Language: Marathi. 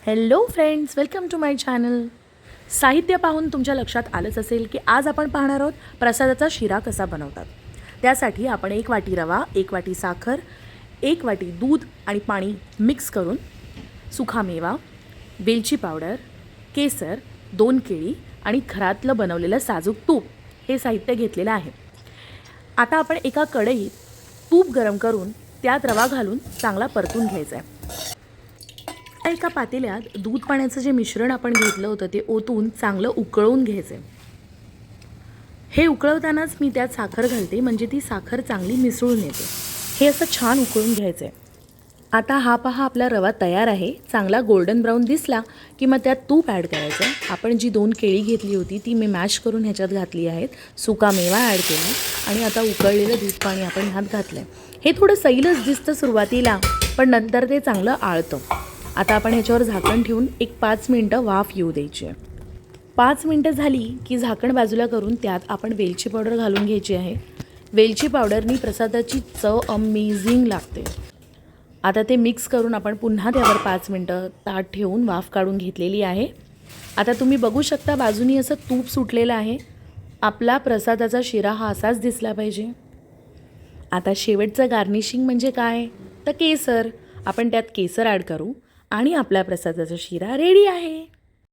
Hello friends, welcome to my channel. साहित्य पाहून तुमच्या लक्षात आलंच असेल की आज आपण पाहणार आहोत प्रसादाचा शिरा कसा बनवतात. त्यासाठी आपण 1 वाटी रवा, 1 वाटी साखर, 1 वाटी दूध आणि पाणी मिक्स करून सुखामेवा, वेलची पावडर, केसर, 2 केळी आणि घरातलं बनवलेलं साजूक तूप हे साहित्य घेतलेलं आहे. आता आपण एका कढईत तूप गरम करून त्यात रवा घालून चांगला परतून घ्यायचा आहे. एका पातेल्यात दूध पाण्याचं जे मिश्रण आपण घेतलं होतं ते ओतून चांगलं उकळवून घ्यायचं आहे. हे उकळवतानाच मी त्यात साखर घालते, म्हणजे ती साखर चांगली मिसळून येते. हे असं छान उकळून घ्यायचं आहे. आता हा पहा, आपला रवा तयार आहे. चांगला गोल्डन ब्राऊन दिसला की मग त्यात तूप ॲड करायचं. आपण जी 2 केळी घेतली होती ती मी मॅश करून ह्याच्यात घातली आहेत. सुका मेवा ॲड केला आणि आता उकळलेलं दूध पाणी आपण ह्यात घातलं आहे. हे थोडं सैलच दिसतं सुरुवातीला, पण नंतर ते चांगलं आळतं. आता आपण ह्याच्यावर झाकण ठेवून एक 5 मिनटं वाफ येऊ द्यायची आहे. 5 मिनटं झाली की झाकण बाजूला करून त्यात आपण वेलची पावडर घालून घ्यायची आहे. वेलची पावडरनी प्रसादाची चव अमेझिंग लागते. आता ते मिक्स करून आपण पुन्हा त्यावर 5 मिनटं ताट ठेवून वाफ काढून घेतलेली आहे. आता तुम्ही बघू शकता बाजूनी असं तूप सुटलेलं आहे. आपला प्रसादाचा शिरा हा असाच दिसला पाहिजे. आता शेवटचं गार्निशिंग म्हणजे काय, तर केसर. आपण त्यात केसर ॲड करू आणि आपला प्रसादाचा शिरा रेडी आहे.